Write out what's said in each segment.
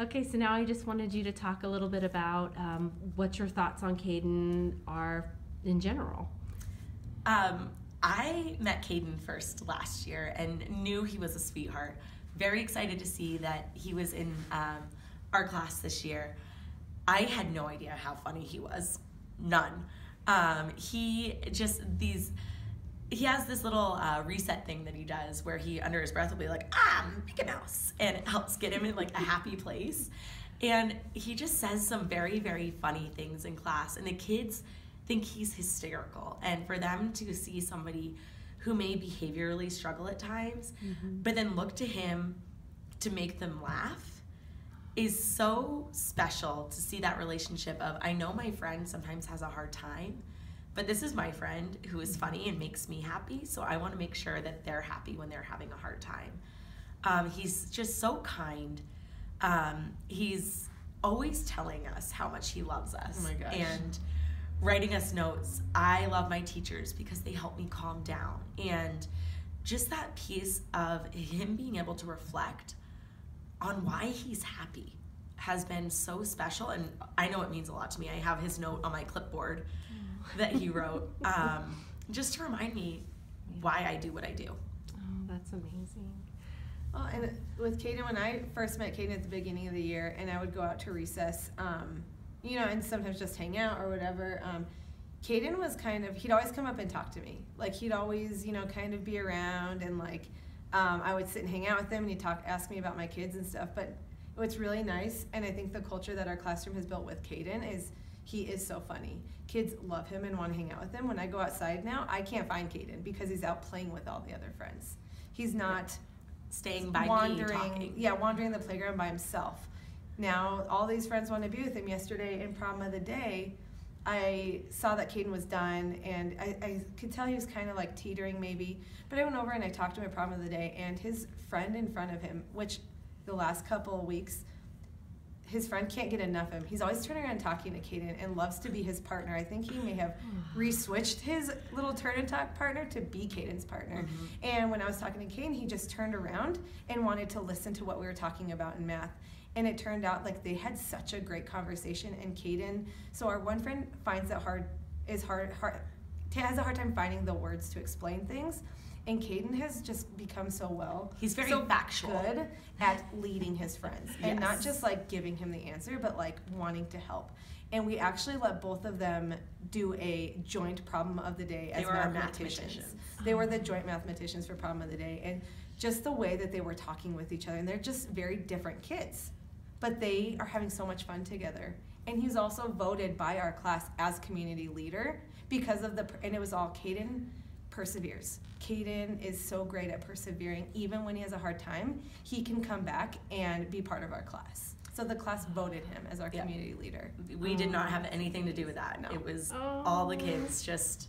Okay, so now I just wanted you to talk a little bit about what your thoughts on Caden are in general. I met Caden first last year and knew he was a sweetheart. Very excited to see that he was in our class this year. I had no idea how funny he was. None. He has this little reset thing that he does where he, under his breath, will be like, Mickey Mouse, and it helps get him in like a happy place. And he just says some very, very funny things in class, and the kids think he's hysterical. And for them to see somebody who may behaviorally struggle at times, but then look to him to make them laugh, is so special. To see that relationship of, I know my friend sometimes has a hard time, but this is my friend who is funny and makes me happy, so I want to make sure that they're happy when they're having a hard time. He's just so kind. He's always telling us how much he loves us. Oh my gosh. And writing us notes. I love my teachers because they help me calm down. And just that piece of him being able to reflect on why he's happy has been so special, and I know it means a lot to me. I have his note on my clipboard that he wrote, just to remind me why I do what I do. Oh, that's amazing. Well, and with Caden, when I first met Caden at the beginning of the year, and I would go out to recess, and sometimes just hang out or whatever, Caden was he'd always come up and talk to me. Like, he'd always, kind of be around, and I would sit and hang out with him, and he'd ask me about my kids and stuff. But what's really nice, and I think the culture that our classroom has built with Caden, is he is so funny. Kids love him and want to hang out with him. When I go outside now, I can't find Caden because he's out playing with all the other friends. He's not Staying by wandering, me, talking. Yeah, wandering the playground by himself. Now, all these friends want to be with him. Yesterday in prom of the day, I saw that Caden was done, and I could tell he was kind of like teetering maybe. But I went over and I talked to him at prom of the day, and his friend in front of him, which the last couple of weeks, his friend can't get enough of him. He's always turning around talking to Caden and loves to be his partner. I think he may have re-switched his little turn and talk partner to be Caden's partner. And when I was talking to Caden, he just turned around and wanted to listen to what we were talking about in math. And it turned out like they had such a great conversation. And Caden, so our one friend finds it has a hard time finding the words to explain things. And Caden has just become He's very factual. Good at leading his friends. And not Yes. just like giving him the answer, but like wanting to help. And we actually let both of them do a joint problem of the day as mathematicians. They were the joint mathematicians for problem of the day. And just the way that they were talking with each other, and they're just very different kids, but they are having so much fun together. And he's also voted by our class as community leader because of and it was all Caden perseveres. Caden is so great at persevering. Even when he has a hard time, he can come back and be part of our class. So the class voted him as our community leader. We did not have anything to do with that. No. It was all the kids. Just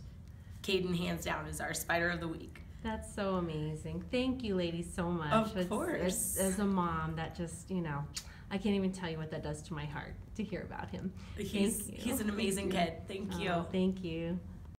Caden, hands down, is our Spider of the Week. That's so amazing. Thank you, ladies, so much. Of course. As a mom, that just, I can't even tell you what that does to my heart to hear about him. He's an amazing kid. Thank you. Thank you.